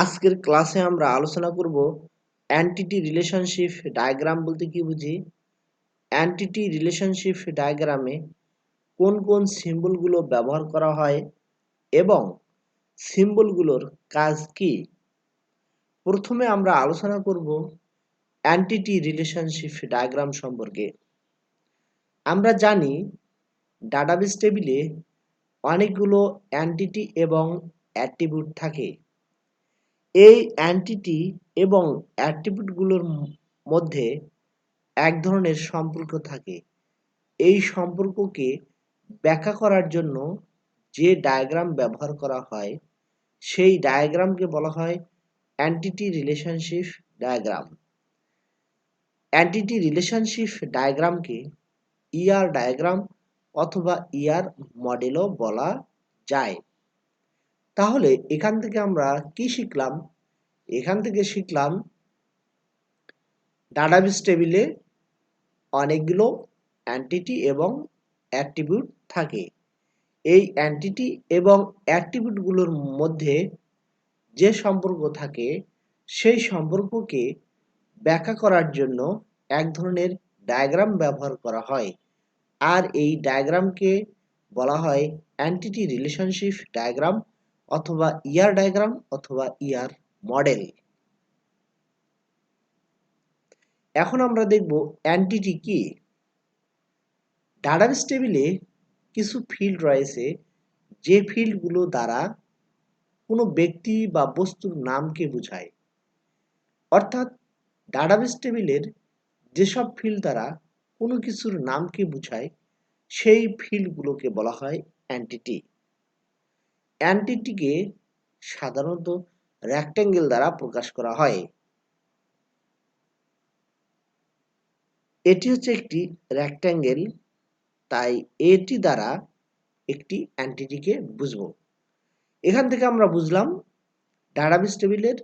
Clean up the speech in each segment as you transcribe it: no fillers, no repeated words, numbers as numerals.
আজকের ক্লাসে আমরা আলোচনা করব এন্টিটি রিলেশনশিপ ডায়াগ্রাম বলতে কি বুঝি, এন্টিটি রিলেশনশিপ ডায়াগ্রামে কোন কোন সিম্বলগুলো ব্যবহার করা হয় এবং সিম্বলগুলোর কাজ কি। প্রথমে আমরা আলোচনা করব এন্টিটি রিলেশনশিপ ডায়াগ্রাম সম্পর্কে। আমরা জানি ডাটাবেস টেবিলে অনেকগুলো এন্টিটি এবং অ্যাট্রিবিউট থাকে। এই এন্টিটি এবং অ্যাট্রিবিউটগুলোর মধ্যে এক ধরনের সম্পর্ক থাকে। এই সম্পর্ককে ব্যাখ্যা করার জন্য যে ডায়াগ্রাম ব্যবহার করা হয় সেই ডায়াগ্রামকে বলা হয় entity relationship diagram. Entity relationship ডায়াগ্রামকে ইআর ডায়াগ্রাম অথবা ইআর মডেলও বলা যায়। তাহলে এখান থেকে আমরা কি শিখলাম? এখান থেকে শিখলাম ডাটাবেস টেবিলে অনেকগুলো এন্টিটি এবং অ্যাট্রিবিউট থাকে। এই এন্টিটি এবং অ্যাট্রিবিউটগুলোর মধ্যে যে সম্পর্ক থাকে সেই সম্পর্ককে ব্যাখ্যা করার জন্য এক ধরনের ডায়াগ্রাম ব্যবহার করা হয়, আর এই ডায়াগ্রামকে বলা হয় এন্টিটি রিলেশনশিপ ডায়াগ্রাম অথবা ইআর ডায়াগ্রাম অথবা ইআর মডেল। এখন আমরা দেখব এন্টিটি কি। ডাটাবেস টেবিলে কিছু ফিল্ড রয়েছে যে ফিল্ডগুলো দ্বারা কোনো ব্যক্তি বা বস্তুর নামকে বোঝায়। অর্থাৎ ডাটাবেস টেবিলের যেসব ফিল্ড দ্বারা কোনো কিছুর নামকে বোঝায় সেই ফিল্ডগুলোকে বলা হয় এন্টিটি। এন্টিটিকে সাধারণত রেক্ট্যাঙ্গেল দ্বারা প্রকাশ করা হয়। এটি হচ্ছে একটি রেক্ট্যাঙ্গেল, তাই এটি দ্বারা একটি এন্টিটিকে বুঝব। এখান থেকে আমরা বুঝলাম ডাটাবেস টেবিলের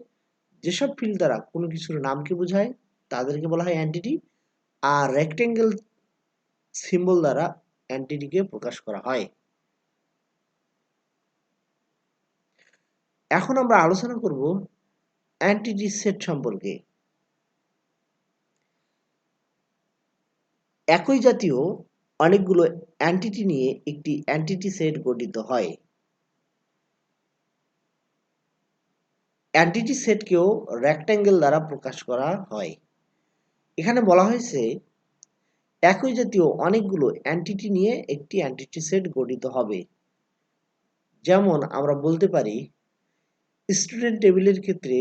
যেসব ফিল্ড দ্বারা কোনো কিছুর নামকে বোঝায় তাদেরকে বলা হয় এন্টিটি, আর রেক্ট্যাঙ্গেল সিম্বল দ্বারা এন্টিটিকে প্রকাশ করা হয়। এখন আমরা আলোচনা করব এন্টিটি সেট সম্পর্কে। একই জাতীয় অনেকগুলো এন্টিটি নিয়ে একটি এন্টিটি সেট গঠিত হয়। এন্টিটি সেটকেও রেক্ট্যাঙ্গেল দ্বারা প্রকাশ করা হয়। এখানে বলা হয়েছে একই জাতীয় অনেকগুলো এন্টিটি নিয়ে একটি এন্টিটি সেট গঠিত হবে। যেমন আমরা বলতে পারি স্টুডেন্ট টেবিলের ক্ষেত্রে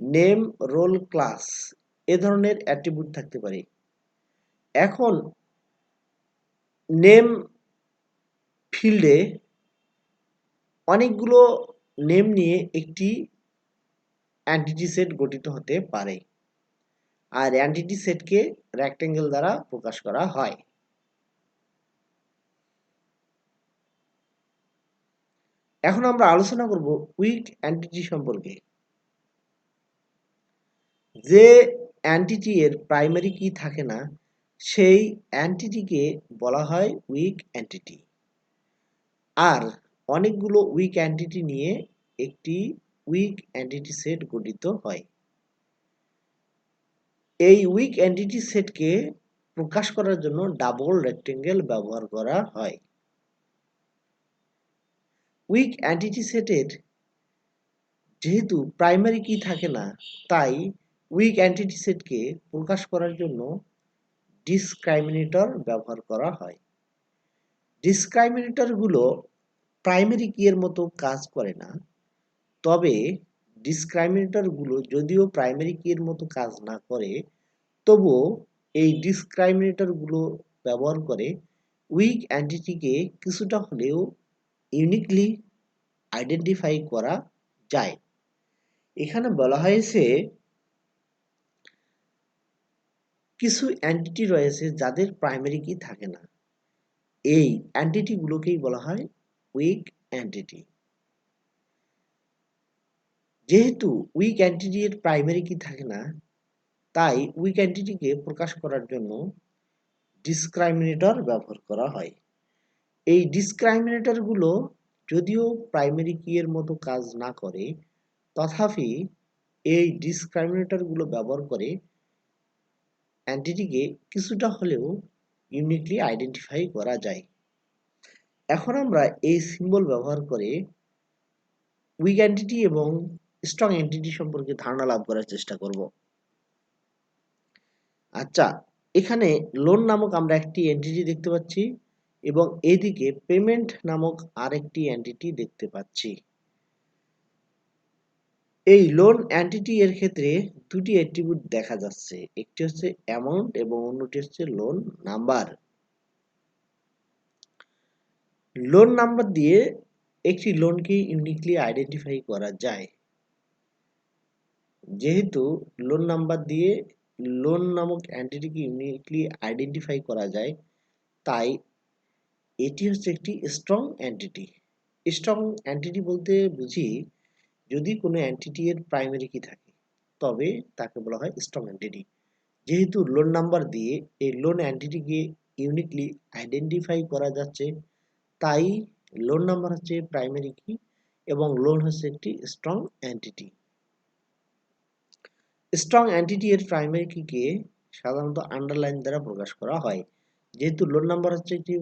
নেম, রোল, ক্লাস এ ধরনের অ্যাট্রিবিউট থাকতে পারে। এখন নেম ফিল্ডে অনেকগুলো নেম নিয়ে একটি এন্টিটি সেট গঠিত হতে পারে, আর এন্টিটি সেটকে রেক্ট্যাঙ্গেল দ্বারা প্রকাশ করা হয়। এখন আমরা আলোচনা করব উইক এন্টিটি সম্পর্কে। যে এন্টিটি এর প্রাইমারি কি থাকে না সেই এন্টিটিকে বলা হয় উইক এন্টিটি, আর অনেকগুলো উইক এন্টিটি নিয়ে একটি উইক এন্টিটি সেট গঠিত হয়। এই উইক এন্টিটি সেটকে প্রকাশ করার জন্য ডাবল রেক্ট্যাঙ্গেল ব্যবহার করা হয়। উইক এন্টিটি সেটের যেহেতু প্রাইমারি কি থাকে না, তাই উইক এন্টিটি সেটকে প্রকাশ করার জন্য ডিসক্রাইমিনেটর ব্যবহার করা হয়। ডিসক্রাইমিনেটরগুলো প্রাইমারি কি এর মতো কাজ করে না, তবে ডিসক্রাইমিনেটরগুলো যদিও প্রাইমারি কি এর মতো কাজ না করে, তবুও এই ডিসক্রাইমিনেটরগুলো ব্যবহার করে উইক এন্টিটিকে কিছুটা হলেও ইউনিকলি আইডেন্টিফাই করা যায়। এখানে বলা হয়েছে কিছু এন্টিটি রয়েছে যাদের প্রাইমারি কি থাকে না, এই এন্টিটিগুলোকেই বলা হয় উইক এন্টিটি। যেহেতু উইক এন্টিটি এর প্রাইমারি কি থাকে না, তাই উইক এন্টিটিকে প্রকাশ করার জন্য ডিসক্রাইমিনেটর ব্যবহার করা হয়। এই ডিসক্রাইমিনেটরগুলো যদিও প্রাইমারি কি এর মতো কাজ না করে, তথাপি এই ডিসক্রিমিনেটরগুলো ব্যবহার করে এন্টিটিকে কিছুটা হলেও ইউনিকলি আইডেন্টিফাই করা যায়। এখন আমরা এই সিম্বল ব্যবহার করে উইক এন্টিটি এবং স্ট্রং এন্টিটি সম্পর্কে ধারণা লাভ করার চেষ্টা করব। আচ্ছা, এখানে লোন নামক আমরা একটি এন্টিটি দেখতে পাচ্ছি এবং এদিকে পেমেন্ট নামক আরেকটি এন্টিটি দেখতে পাচ্ছি। এই লোন এন্টিটি এর ক্ষেত্রে দুটি অ্যাট্রিবিউট দেখা যাচ্ছে, একটি হচ্ছে অ্যামাউন্ট এবং অন্যটি হচ্ছে লোন নাম্বার। লোন নাম্বার দিয়ে একটি লোনকে ইউনিকলি আইডেন্টিফাই করা যায়। যেহেতু লোন নাম্বার দিয়ে লোন নামক এন্টিটিকে ইউনিকলি আইডেন্টিফাই করা যায়, তাই এটি হচ্ছে একটি স্ট্রং এন্টিটি। স্ট্রং এন্টিটি বলতে বুঝি যদি কোনো এন্টিটি এর প্রাইমারি কি থাকে তবে তাকে বলা হয় স্ট্রং এন্টিটি। যেহেতু লোন নাম্বার দিয়ে এই লোন এন্টিটিকে ইউনিকলি আইডেন্টিফাই করা যাচ্ছে, তাই লোন নাম্বার হচ্ছে প্রাইমারি কি এবং লোন হচ্ছে একটি স্ট্রং এন্টিটি। স্ট্রং এন্টিটি এর প্রাইমারি কিকে সাধারণত আন্ডারলাইন দ্বারা প্রকাশ করা হয়। যেহেতু লোন নাম্বার হচ্ছে একটি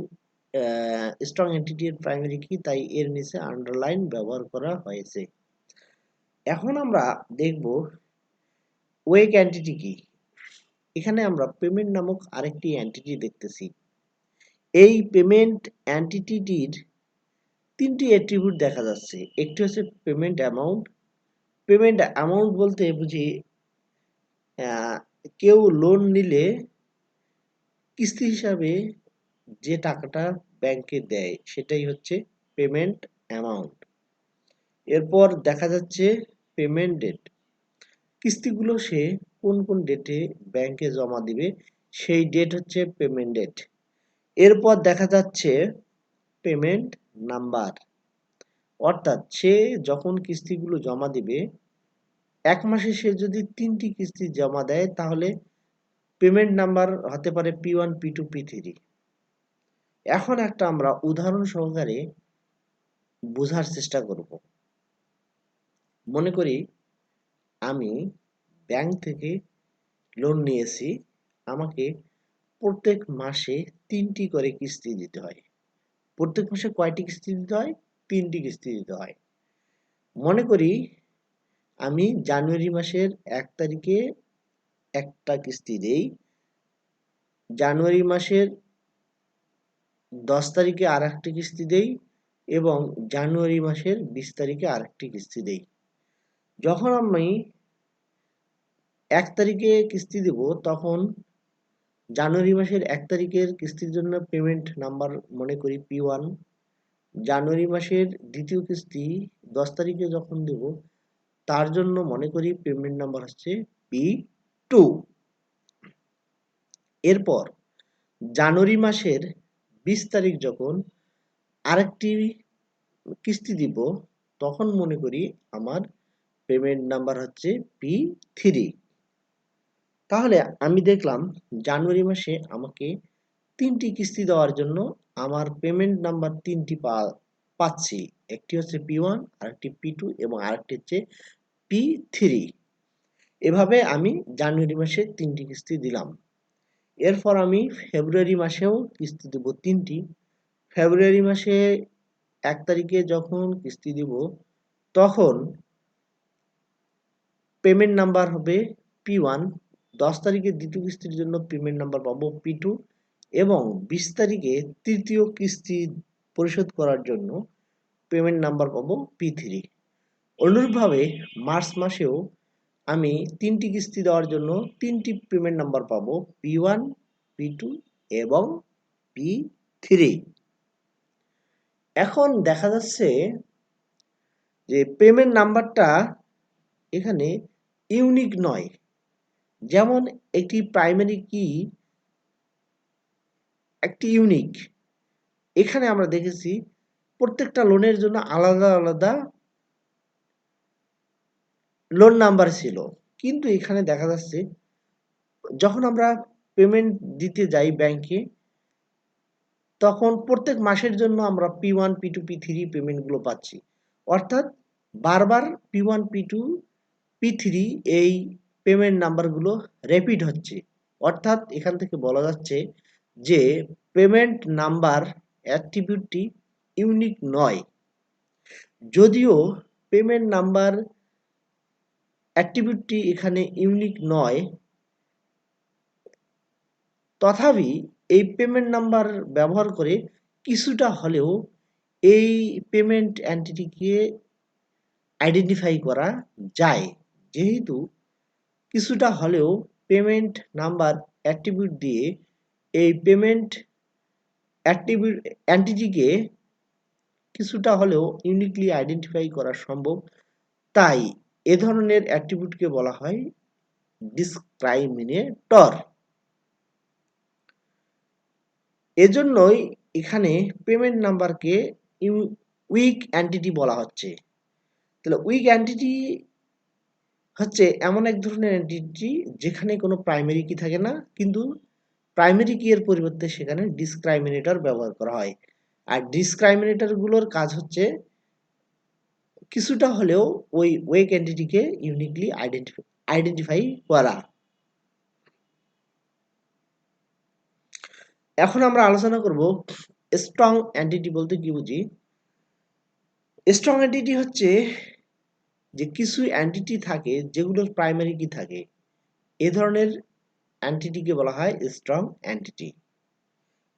স্ট্রং এন্টিটি এর প্রাইমারি কি, তাই এর নিচে আন্ডারলাইন ব্যবহার করা হয়েছে। এখন আমরা দেখব ওয়েক এন্টিটি কি। এখানে আমরা পেমেন্ট নামক আরেকটি এন্টিটি দেখতেছি। এই পেমেন্ট এন্টিটিটির তিনটি অ্যাট্রিবিউট দেখা যাচ্ছে, একটি হচ্ছে পেমেন্ট অ্যামাউন্ট। পেমেন্ট অ্যামাউন্ট বলতে বুঝি কেউ লোন নিলে কিস্তি হিসাবে যে টাকাটা ব্যাংকে দেয় সেটাই হচ্ছে পেমেন্ট অ্যামাউন্ট। এরপর দেখা যাচ্ছে পেমেন্ট ডেট, কিস্তিগুলো সে কোন কোন ডেটে ব্যাংকে জমা দিবে সেই ডেট হচ্ছে পেমেন্ট ডেট। এরপর দেখা যাচ্ছে পেমেন্ট নাম্বার, অর্থাৎ সে যখন কিস্তিগুলো জমা দিবে এক মাসে সে যদি 3টি কিস্তি জমা দেয় তাহলে পেমেন্ট নাম্বার হতে পারে P1, P2, P3। এখন একটা আমরা উদাহরণ সহকারে বোঝার চেষ্টা করব। মনে করি আমি ব্যাংক থেকে লোন নিয়েছি, আমাকে প্রত্যেক মাসে 3টি করে কিস্তি দিতে হয়। প্রত্যেক মাসে কয়টি কিস্তি দিতে হয়? 3টি কিস্তি দিতে হয়। মনে করি আমি জানুয়ারি মাসের 1 তারিখে একটা কিস্তি দেই, জানুয়ারি মাসের 10 তারিখে আর একটি কিস্তি দেই এবং জানুয়ারি মাসের 20 তারিখে আরেকটি কিস্তি দেই। যখন আমি 1 তারিখে কিস্তি দেব তখন জানুয়ারি মাসের 1 তারিখের কিস্তির জন্য পেমেন্ট নাম্বার মনে করি P1। জানুয়ারি মাসের দ্বিতীয় কিস্তি 10 তারিখে যখন দেব তার জন্য মনে করি পেমেন্ট নাম্বার হচ্ছে P2। এরপর জানুয়ারি মাসের 20 তারিখ যখন আরেকটি কিস্তি দিব তখন মনে করি আমার পেমেন্ট নাম্বার হচ্ছে P3। তাহলে আমি দেখলাম জানুয়ারি মাসে আমাকে 3টি কিস্তি দেওয়ার জন্য আমার পেমেন্ট নাম্বার 3টি পাচ্ছি, একটি হচ্ছে P1, আরেকটি P2 এবং আরেকটি হচ্ছে P3। এভাবে আমি জানুয়ারি মাসে 3টি কিস্তি দিলাম। এরপর আমি ফেব্রুয়ারি মাসেও কিস্তি দেব 3টি। ফেব্রুয়ারি মাসে 1 তারিখে যখন কিস্তি দিব তখন পেমেন্ট নাম্বার হবে P1। 10 তারিখে দ্বিতীয় কিস্তির জন্য পেমেন্ট নাম্বার পাবো P2 এবং 20 তারিখে তৃতীয় কিস্তি পরিশোধ করার জন্য পেমেন্ট নাম্বার পাবো P3। অনুরূপভাবে মার্চ মাসেও আমি 3টি কিস্তি দেওয়ার জন্য 3টি পেমেন্ট নাম্বার পাবো P1, P2 এবং P3। এখন দেখা যাচ্ছে যে পেমেন্ট নাম্বারটা এখানে ইউনিক নয়। যেমন একটি প্রাইমারি কি একটি ইউনিক, এখানে আমরা দেখেছি প্রত্যেকটা লোনের জন্য আলাদা আলাদা লোন নাম্বার ছিল, কিন্তু এখানে দেখা যাচ্ছে যখন আমরা পেমেন্ট দিতে যাই ব্যাংকে তখন প্রত্যেক মাসের জন্য আমরা P1, P2, P3 পেমেন্টগুলো পাচ্ছি। অর্থাৎ বারবার P1 P2 P3 এই পেমেন্ট নাম্বারগুলো রিপিট হচ্ছে, অর্থাৎ এখান থেকে বলা যাচ্ছে যে পেমেন্ট নাম্বার অ্যাট্রিবিউটটি ইউনিক নয়। যদিও পেমেন্ট নাম্বার অ্যাট্রিবিউটটি এখানে ইউনিক নয়, তথাপি এই পেমেন্ট নাম্বার ব্যবহার করে কিছুটা হলেও এই পেমেন্ট এন্টিটিকে আইডেন্টিফাই করা যায়, যেহেতু কিছুটা হলেও পেমেন্ট নাম্বার অ্যাট্রিবিউট দিয়ে এই পেমেন্ট এন্টিটিকে কিছুটা হলেও ইউনিকলি আইডেন্টিফাই করা সম্ভব। তাই এ ধরনের অ্যাট্রিবিউটকে বলা হয় ডিসক্রাইমিনেটর। এজন্যই এখানে পেমেন্ট নাম্বারকে উইক এন্টিটি বলা হচ্ছে। তাহলে উইক এন্টিটি হচ্ছে এমন এক ধরনের এন্টিটি যেখানে কোনো প্রাইমারি কি থাকে না, কিন্তু প্রাইমারি কি এর পরিবর্তে সেখানে ডিসক্রাইমিনেটর ব্যবহার করা হয়। আর ডিসক্রাইমিনেটর গুলোর কাজ হচ্ছে কিছুটা হলেও ওই উইক এন্টিটিকে ইউনিকলি আইডেন্টিফাই করা। এখন আমরা আলোচনা করব স্ট্রং এন্টিটি বলতে কি বুঝি। স্ট্রং এন্টিটি হচ্ছে যে কিছু এন্টিটি থাকে যেগুলোর প্রাইমারি কি থাকে, এ ধরনের এন্টিটিকে বলা হয় স্ট্রং এন্টিটি।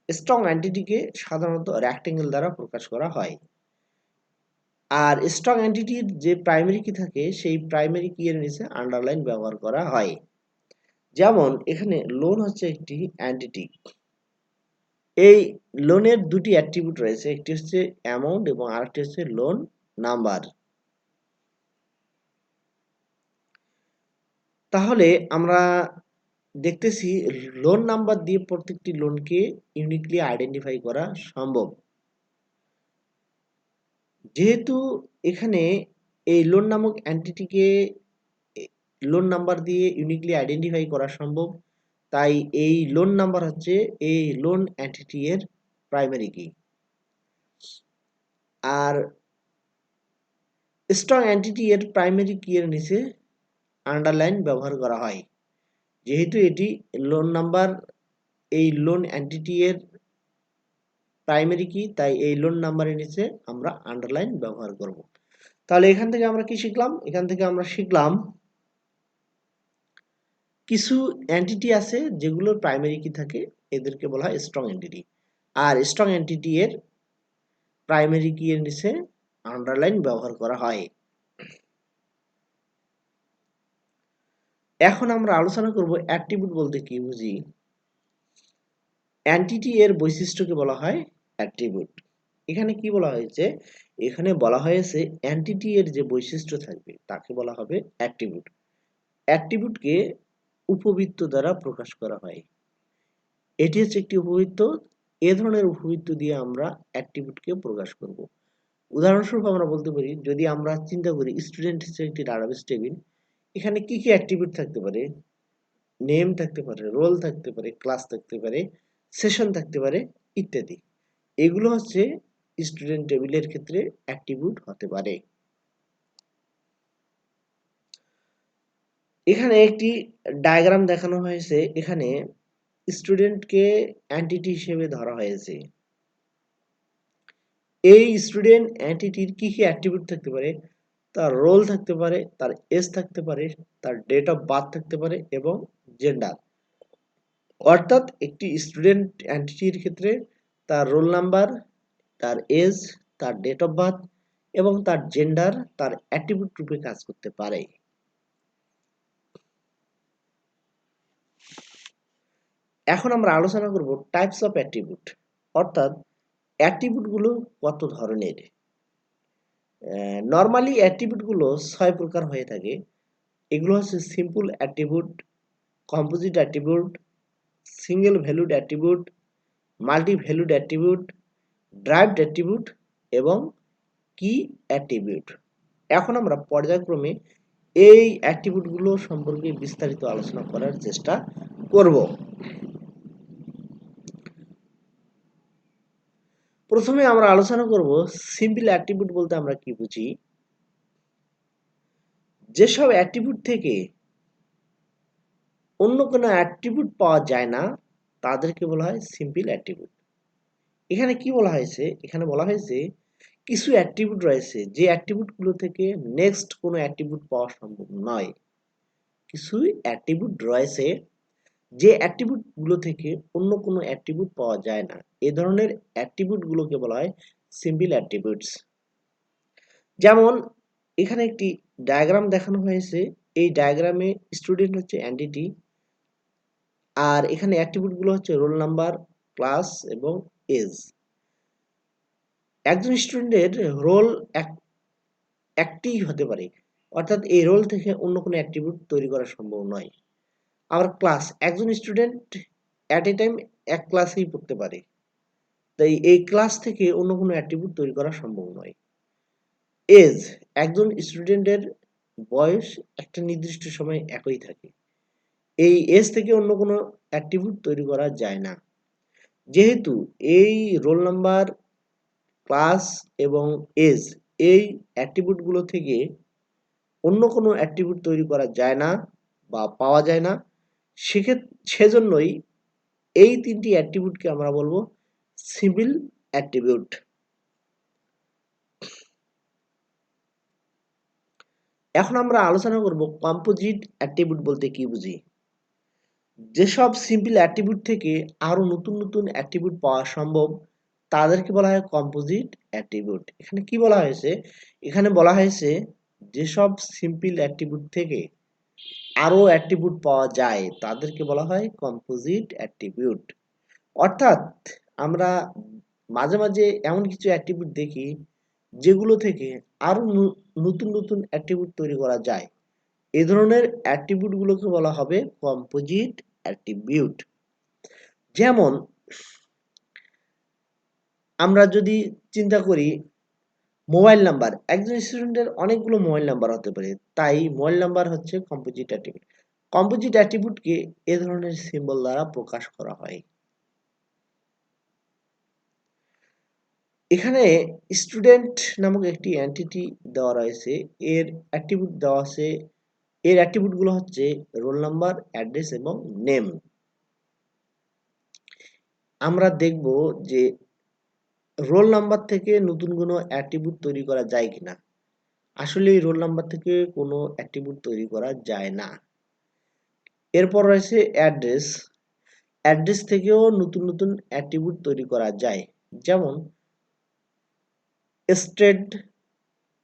স্ট্রং এন্টিটিকে সাধারণত রেক্টেঙ্গেল দ্বারা প্রকাশ করা হয়। আর স্ট্রং এন্টিটির যে প্রাইমারি কি থাকে সেই প্রাইমারি কি এর নিচে আন্ডারলাইন ব্যবহার করা হয়। যেমন এখানে লোন হচ্ছে একটি এন্টিটি। এই লোনের দুটি অ্যাট্রিবিউট রয়েছে, একটি হচ্ছে অ্যামাউন্ট এবং আরেকটি হচ্ছে লোন নাম্বার। তাহলে আমরা দেখতেছি লোন নাম্বার দিয়ে প্রত্যেকটি লোনকে ইউনিকলি আইডেন্টিফাই করা সম্ভব। যেহেতু এখানে এই লোন নামক এন্টিটিকে লোন নাম্বার দিয়ে ইউনিকলি আইডেন্টিফাই করা সম্ভব, তাই এই লোন নাম্বার হচ্ছে এই লোন এন্টিটি এর প্রাইমারি কি। আর স্ট্রং এন্টিটি এর প্রাইমারি কি এর নিচে আন্ডারলাইন ব্যবহার করা হয়। যেহেতু এটি লোন নাম্বার এই লোন এন্টিটি এর প্রাইমারি কি, তাই এই লোন নাম্বারের নিচে আমরা আন্ডারলাইন ব্যবহার করব। তাহলে এখান থেকে আমরা কি শিখলাম? এখান থেকে আমরা শিখলাম কিছু এন্টিটি আছে যেগুলোর প্রাইমারি কি থাকে, এদেরকে বলা হয় স্ট্রং এন্টিটি। আর স্ট্রং এন্টিটি এর প্রাইমারি কি এর নিচে আন্ডারলাইন ব্যবহার করা হয়। এখন আমরা আলোচনা করব অ্যাট্রিবিউট বলতে কি বুঝি। এন্টিটি এর বৈশিষ্ট্যকে বলা হয় অ্যাট্রিবিউট। এখানে কি বলা হয়েছে? এখানে বলা হয়েছে এন্টিটি এর যে বৈশিষ্ট্য থাকবে তাকে বলা হবে অ্যাট্রিবিউট। অ্যাট্রিবিউটকে উপবৃত্ত দ্বারা প্রকাশ করা হয়। এটি হচ্ছে একটি উপবৃত্ত। এ ধরনের উপবৃত্ত দিয়ে আমরা অ্যাট্রিবিউটকে প্রকাশ করব। উদাহরণস্বরূপ আমরা বলতে পারি, যদি আমরা চিন্তা করি স্টুডেন্ট হচ্ছে একটি ডাটাবেস টেবিল, এখানে কি কি অ্যাট্রিবিউট থাকতে পারে? নেম থাকতে পারে, রোল থাকতে পারে, ক্লাস থাকতে পারে, সেশন থাকতে পারে ইত্যাদি। এগুলো হচ্ছে স্টুডেন্ট টেবিলের ক্ষেত্রে অ্যাট্রিবিউট হতে পারে। এখানে একটি ডায়াগ্রাম দেখানো হয়েছে। এখানে স্টুডেন্টকে এন্টিটি হিসেবে ধরা হয়েছে। এই স্টুডেন্ট এন্টিটির কি কি অ্যাট্রিবিউট থাকতে পারে? তার রোল থাকতে পারে, তার এজ থাকতে পারে, তার ডেট অফ বার্থ থাকতে পারে এবং জেন্ডার। অর্থাৎ একটি স্টুডেন্ট এন্টিটির ক্ষেত্রে তার রোল নাম্বার, তার এজ, তার ডেট অফ বার্থ এবং তার জেন্ডার তার অ্যাট্রিবিউট রূপে কাজ করতে পারে। এখন আমরা আলোচনা করব টাইপস অফ অ্যাট্রিবিউট, অর্থাৎ অ্যাট্রিবিউট গুলো কত ধরনের। নরমালি অ্যাট্রিবিউট গুলো 6 প্রকার হয়ে থাকে। এগুলো হচ্ছে simple attribute, composite attribute, single valued attribute, multi valued attribute, ড্রাইভড attribute এবং কি অ্যাট্রিবিউট। এখন আমরা পর্যায়ক্রমে এই অ্যাট্রিবিউট গুলো সম্পর্কে বিস্তারিত আলোচনা করার চেষ্টা করব। প্রথমে আমরা আলোচনা করব সিম্পল অ্যাট্রিবিউট বলতে আমরা কি বুঝি। যেসব অ্যাট্রিবিউট থেকে অন্য কোনো অ্যাট্রিবিউট পাওয়া যায় না তাদেরকে বলা হয় সিম্পল অ্যাট্রিবিউট। এখানে কি বলা হয়েছে, এখানে বলা হয়েছে কিছু অ্যাট্রিবিউট রয়েছে যে অ্যাট্রিবিউটগুলো থেকে নেক্সট কোনো অ্যাট্রিবিউট পাওয়া সম্ভব নয়। কিছু অ্যাট্রিবিউট রয়েছে যে অ্যাট্রিবিউটগুলো থেকে অন্য কোনো অ্যাট্রিবিউট পাওয়া যায় না। এ ধরনের অ্যাট্রিবিউটগুলোকে বলা হয় সিম্পল অ্যাট্রিবিউটস। যেমন এখানে একটি ডায়াগ্রাম দেখানো হয়েছে, এই ডায়াগ্রামে স্টুডেন্ট হচ্ছে এন্টিটি, আর এখানে অ্যাট্রিবিউটগুলো হচ্ছে রোল নাম্বার, ক্লাস এবং এজ। একজন স্টুডেন্টের রোল একটি হতে পারে, অর্থাৎ এই রোল থেকে অন্য কোনো অ্যাট্রিবিউট তৈরি করা সম্ভব নয়। আবার ক্লাস, একজন স্টুডেন্ট অ্যাট এ টাইম এক ক্লাসেই পড়তে পারে, তাই এই ক্লাস থেকে অন্য কোনো অ্যাট্রিবিউট তৈরি করা সম্ভব নয়। এজ, একজন স্টুডেন্টের বয়স একটা নির্দিষ্ট সময় একই থাকে, এই এজ থেকে অন্য কোনো অ্যাট্রিবিউট তৈরি করা যায় না। যেহেতু এই রোল নাম্বার, ক্লাস এবং এজ এই অ্যাট্রিবিউটগুলো থেকে অন্য কোনো অ্যাট্রিবিউট তৈরি করা যায় না বা পাওয়া যায় না, সেজন্যই এই তিনটি অ্যাট্রিবিউটকে আমরা বলবো সিম্পল অ্যাট্রিবিউট। এখন আমরা আলোচনা করব কম্পোজিট অ্যাট্রিবিউট বলতে কি বুঝি। যেসব সিম্পল অ্যাট্রিবিউট থেকে আরো নতুন নতুন অ্যাট্রিবিউট পাওয়া সম্ভব তাদেরকে বলা হয় কম্পোজিট অ্যাট্রিবিউট। এখানে কি বলা হয়েছে, এখানে বলা হয়েছে যেসব সিম্পল অ্যাট্রিবিউট থেকে আরো অ্যাট্রিবিউট পাওয়া যায় তাদেরকে বলা হয় কম্পোজিট অ্যাট্রিবিউট। অর্থাৎ আমরা মাঝে মাঝে এমন কিছু অ্যাট্রিবিউট দেখি যেগুলো থেকে আরো নতুন নতুন অ্যাট্রিবিউট তৈরি করা যায়, এই ধরনের অ্যাট্রিবিউট গুলোকে বলা হবে কম্পোজিট অ্যাট্রিবিউট। যেমন আমরা যদি চিন্তা করি মোবাইল নাম্বার, একজন স্টুডেন্টের অনেকগুলো মোবাইল নাম্বার হতে পারে, তাই মোবাইল নাম্বার হচ্ছে কম্পোজিট অ্যাট্রিবিউট। কম্পোজিট অ্যাট্রিবিউটকে এ ধরনের সিম্বল দ্বারা প্রকাশ করা হয়। এখানে স্টুডেন্ট নামক একটি এন্টিটি দেওয়া রয়েছে, এর অ্যাট্রিবিউট দেওয়া আছে, এর অ্যাট্রিবিউটগুলো হচ্ছে রোল নাম্বার, অ্যাড্রেস এবং নেম। আমরা দেখব যে রোল নাম্বার থেকে নতুন কোনো অ্যাট্রিবিউট তৈরি করা যায় কিনা। আসলে এই রোল নাম্বার থেকে কোনো অ্যাট্রিবিউট তৈরি করা যায় না। এরপর রয়েছে অ্যাড্রেস, অ্যাড্রেস থেকেও নতুন নতুন অ্যাট্রিবিউট তৈরি করা যায়, যেমন স্টেট,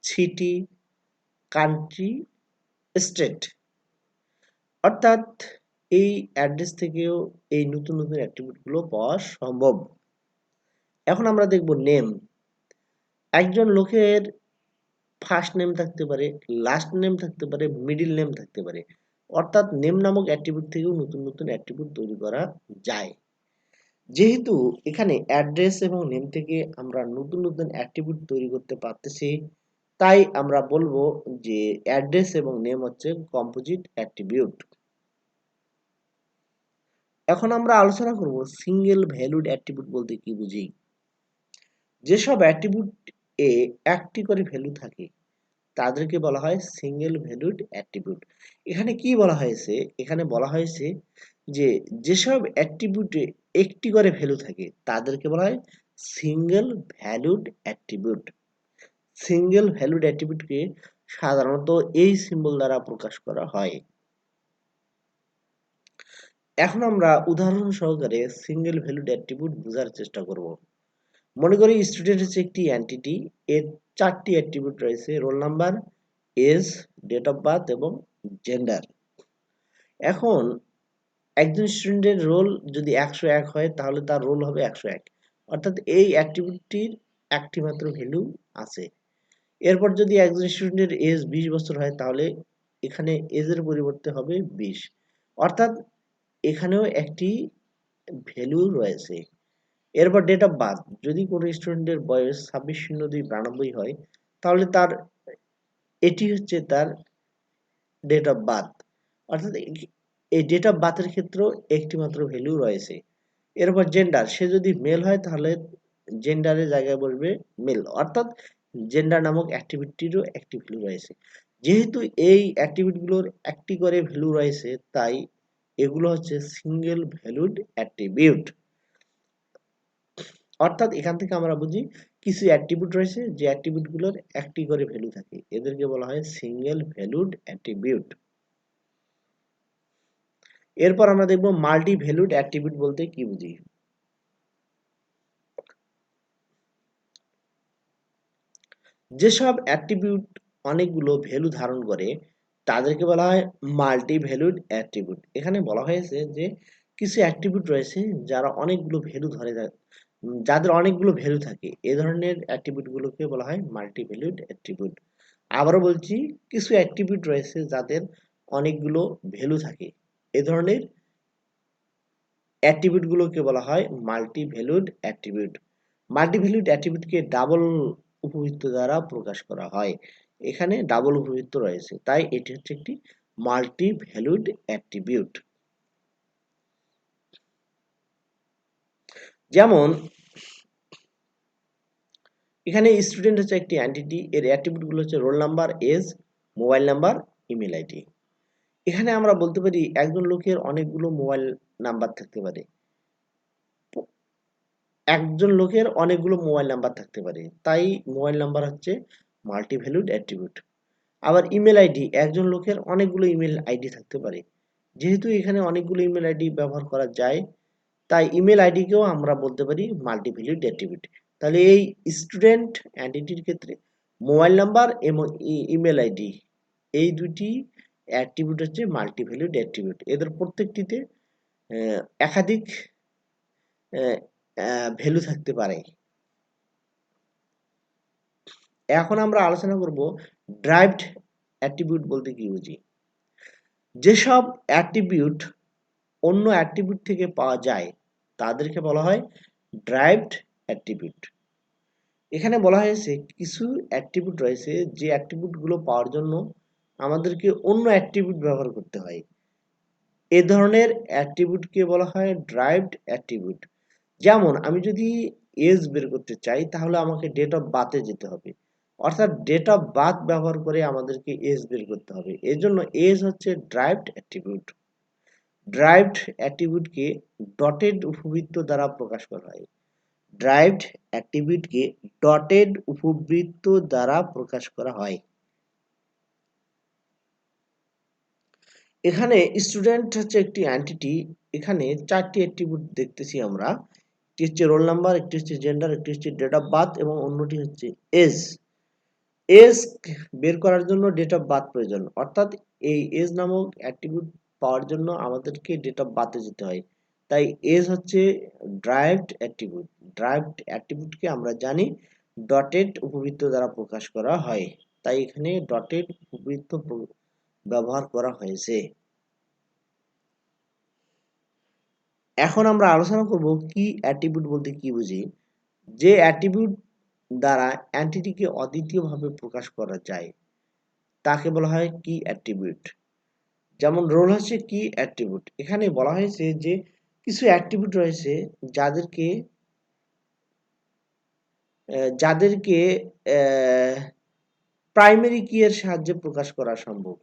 সিটি, কান্ট্রি, স্টেট। অর্থাৎ এই অ্যাড্রেস থেকেও এই নতুন নতুন অ্যাট্রিবিউটগুলো পাওয়া সম্ভব। এখন আমরা দেখব নেম, একজন লোকের ফার্স্ট নেম থাকতে পারে, লাস্ট নেম থাকতে পারে, মিডিল নেম থাকতে পারে। অর্থাৎ নেম নামক অ্যাট্রিবিউট থেকেও নতুন নতুন অ্যাট্রিবিউট তৈরি করা যায়। যেহেতু এখানে অ্যাড্রেস এবং নেম থেকে আমরা নতুন নতুন অ্যাট্রিবিউট তৈরি করতে পারতেছি, তাই আমরা বলবো যে অ্যাড্রেস এবং নেম হচ্ছে কম্পোজিট অ্যাট্রিবিউট। এখন আমরা আলোচনা করব সিঙ্গেল ভ্যালুড অ্যাট্রিবিউট বলতে কি বুঝি। যেসব অ্যাট্রিবিউট এ একটি করে ভ্যালু থাকে তাদেরকে বলা হয় সিঙ্গেল ভ্যালুড অ্যাট্রিবিউট। এখানে কি বলা হয়েছে, এখানে বলা হয়েছে যে যেসব অ্যাট্রিবিউটে একটি করে ভ্যালু থাকে তাদেরকে বলা হয় single valued attribute. Single valued অ্যাট্রিবিউটকে সাধারণত এই সিম্বল দ্বারা প্রকাশ করা হয়। এখন আমরা উদাহরণ সহকারে সিঙ্গেল ভ্যালুড অ্যাট্রিবিউট বোঝার চেষ্টা করব। মনে করি স্টুডেন্ট হচ্ছে একটি এন্টিটি, এর চারটি অ্যাট্রিবিউট রয়েছে, roll number, age, date of birth এবং জেন্ডার। এখন একজন স্টুডেন্টের রোল যদি 101 হয় তাহলে তার রোল হবে 101, অর্থাৎ এই অ্যাট্রিবিউটটির একটি মাত্র ভ্যালু আছে। এরপর যদি একজন স্টুডেন্টের এজ 20 বছর হয় তাহলে এখানে এজের পরিবর্তে হবে 20, অর্থাৎ এখানেও একটি ভ্যালু রয়েছে। এরপর ডেট অফ বার্থ, যদি কোনো স্টুডেন্টের বয়স 26/02/92 হয় তাহলে তার এটি হচ্ছে তার ডেট অফ বার্থ, অর্থাৎ এই ডেট অফ বার্থের ক্ষেত্রেও একটি মাত্র ভ্যালু রয়েছে। এরপর জেন্ডার, সে যদি মেল হয় তাহলে জেন্ডারের জায়গায় বসবে মেল, অর্থাৎ জেন্ডার নামক অ্যাক্টিভিটিরও একটি ভ্যালু রয়েছে। যেহেতু এই অ্যাট্রিবিউটগুলোর একটি করে ভ্যালু রয়েছে, তাই এগুলো হচ্ছে সিঙ্গেল ভ্যালুড অ্যাট্রিবিউট। অর্থাৎ এখান থেকে আমরা বুঝি কিছু অ্যাট্রিবিউট রয়েছে যে অ্যাট্রিবিউটগুলোর একটি করে ভ্যালু থাকে, এদেরকে বলা হয় সিঙ্গেল ভ্যালুড অ্যাট্রিবিউট। এরপর আমরা দেখব মাল্টি ভ্যালুড অ্যাট্রিবিউট বলতে কি বুঝি। যেসব অ্যাট্রিবিউট অনেকগুলো ভ্যালু ধারণ করে তাদেরকে বলা হয় মাল্টি ভ্যালুড অ্যাট্রিবিউট। এখানে বলা হয়েছে যে কিছু অ্যাট্রিবিউট রয়েছে যারা অনেকগুলো ভ্যালু যাদের অনেকগুলো ভ্যালু থাকে, এ ধরনের অ্যাট্রিবিউটগুলোকে বলা হয় মাল্টি ভ্যালুড অ্যাট্রিবিউট। আবারও বলছি, কিছু অ্যাট্রিবিউট রয়েছে যাদের অনেকগুলো ভ্যালু থাকে, এ ধরনের অ্যাট্রিবিউটগুলোকে বলা হয় multi valued attribute. Multi valued অ্যাট্রিবিউটকে ডাবল উপবৃত্ত দ্বারা প্রকাশ করা হয়। এখানে ডাবল উপবৃত্ত রয়েছে, তাই এটি হচ্ছে একটি মাল্টি ভ্যালুড অ্যাট্রিবিউট। যেমন এখানে স্টুডেন্ট হচ্ছে একটি এন্টিটি, এর অ্যাট্রিবিউটগুলো হচ্ছে roll number, age, mobile number, email ID. এখানে আমরা বলতে পারি একজন লোকের অনেকগুলো মোবাইল নাম্বার থাকতে পারে, একজন লোকের অনেকগুলো মোবাইল নাম্বার থাকতে পারে, তাই মোবাইল নাম্বার হচ্ছে মাল্টি ভ্যালুড অ্যাট্রিবিউট। আবার ইমেল আইডি, একজন লোকের অনেকগুলো ইমেল আইডি থাকতে পারে, যেহেতু এখানে অনেকগুলো ইমেল আইডি ব্যবহার করা যায়, তাই ইমেল আইডিকেও আমরা বলতে পারি মাল্টি ভ্যালুড অ্যাট্রিবিউট। তাহলে এই স্টুডেন্ট এন্টিটির ক্ষেত্রে মোবাইল নাম্বার এবং ইমেল আইডি, এই দুটি অ্যাট্রিবিউট হচ্ছে মাল্টি ভ্যালুড অ্যাট্রিবিউট। এদের প্রত্যেকটিতে একাধিক ভ্যালু থাকতে পারে। এখন আমরা আলোচনা করব ড্রাইভড অ্যাট্রিবিউট বলতে কি বুঝি। যেসব অ্যাট্রিবিউট অন্য অ্যাট্রিবিউট থেকে পাওয়া যায় তাদেরকে বলা হয় ড্রাইভড অ্যাট্রিবিউট। এখানে বলা হয়েছে কিছু অ্যাট্রিবিউট রয়েছে যে অ্যাট্রিবিউটগুলো পাওয়ার জন্য আমাদেরকে অন্য অ্যাট্রিবিউট ব্যবহার করতে হয়, এ ধরনের অ্যাট্রিবিউটকে বলা হয় ড্রাইভড অ্যাট্রিবিউট। যেমন আমি যদি এজ বের করতে চাই তাহলে আমাকে ডেট অফ বার্থে যেতে হবে, অর্থাৎ ডেট অফ বার্থ ব্যবহার করে আমাদেরকে এজ বের করতে হবে, এর জন্য এজ হচ্ছে ড্রাইভড অ্যাট্রিবিউট। ড্রাইভড অ্যাট্রিবিউটকে ডটেড উপবৃত্ত দ্বারা প্রকাশ করা হয়। ড্রাইভড অ্যাট্রিবিউটকে ডটেড উপবৃত্ত দ্বারা প্রকাশ করা হয়। এখানে স্টুডেন্ট হচ্ছে একটি এন্টিটি, এখানে চারটি অ্যাট্রিবিউট দেখতেছি আমরা। একটি হচ্ছে রোল নাম্বার, একটি হচ্ছে জেন্ডার, একটি হচ্ছে ডেট অফ বার্থ এবং অন্যটি হচ্ছে এজ। এজ বের করার জন্য ডেট অফ বার্থ প্রয়োজন, অর্থাৎ এই এজ নামক অ্যাট্রিবিউট পাওয়ার জন্য আমাদেরকে ডেট অফ বার্থে যেতে হয়, তাই এজ হচ্ছে ড্রাইভড অ্যাট্রিবিউট। ড্রাইভড অ্যাট্রিবিউটকে আমরা জানি ডটেড উপবৃত্ত দ্বারা প্রকাশ করা হয়, তাই এখানে ডটেড উপবৃত্ত ব্যবহার করা হয়েছে। এখন আমরা আলোচনা করব কি অ্যাট্রিবিউট বলতে কি বুঝি। যে অ্যাট্রিবিউট দ্বারা এন্টিটিকে অদ্বিতীয়ভাবে প্রকাশ করা যায় তাকে বলা হয় কি অ্যাট্রিবিউট। যেমন রোল হচ্ছে কি অ্যাট্রিবিউট। এখানে বলা হয়েছে যে কিছু অ্যাট্রিবিউট রয়েছে যাদেরকে যাদেরকে প্রাইমারি কি এর সাহায্যে প্রকাশ করা সম্ভব,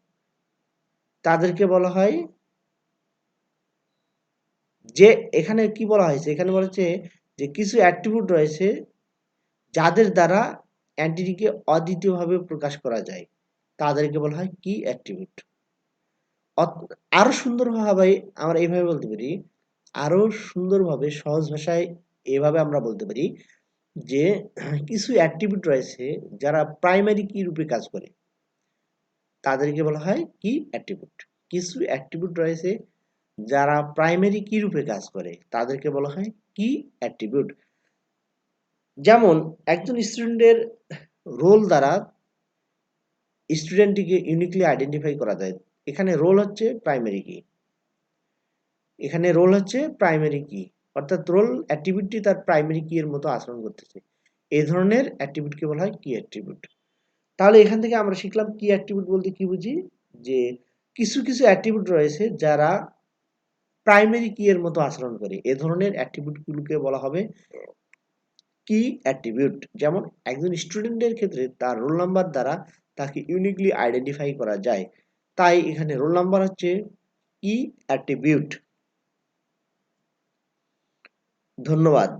তাদেরকে বলা হয় যে, এখানে কি বলা হয়েছে, এখানে বলা হচ্ছে যে কিছু অ্যাট্রিবিউট রয়েছে যাদের দ্বারা এন্টিটিকে অদ্বিতীয়ভাবে প্রকাশ করা যায়, তাদেরকে বলা হয় কি অ্যাট্রিবিউট। আরো সুন্দরভাবে আমরা এইভাবে বলতে পারি, আরো সুন্দরভাবে সহজ ভাষায় এভাবে আমরা বলতে পারি যে কিছু অ্যাট্রিবিউট রয়েছে যারা প্রাইমারি কি রূপে কাজ করে, তাদেরকে বলা হয় কি অ্যাট্রিবিউট। কিছু অ্যাট্রিবিউট রয়েছে যারা প্রাইমারি কি রূপে কাজ করে, তাদেরকে বলা হয় কি অ্যাট্রিবিউট। যেমন একজন স্টুডেন্টের রোল দ্বারা স্টুডেন্টটিকে ইউনিকলি আইডেন্টিফাই করা যায়। এখানে রোল হচ্ছে প্রাইমারি কি, এখানে রোল হচ্ছে প্রাইমারি কি, অর্থাৎ রোল অ্যাট্রিবিউটটি তার প্রাইমারি কি এর মতো আচরণ করতেছে, এই ধরনের অ্যাট্রিবিউটকে বলা হয় কি অ্যাট্রিবিউট। তাহলে এখান থেকে আমরা শিখলাম কি অ্যাট্রিবিউট বলতে কি বুঝি, যে কিছু কিছু অ্যাট্রিবিউট রয়েছে যারা প্রাইমারি কি এর মতো আচরণ করে, এ ধরনের অ্যাট্রিবিউটগুলোকে বলা হবে কি অ্যাট্রিবিউট। যেমন একজন স্টুডেন্টের ক্ষেত্রে তার রোল নাম্বার দ্বারা তাকে ইউনিকলি আইডেন্টিফাই করা যায়। তাই এখানে রোল নাম্বার হচ্ছে ই অ্যাট্রিবিউট। ধন্যবাদ।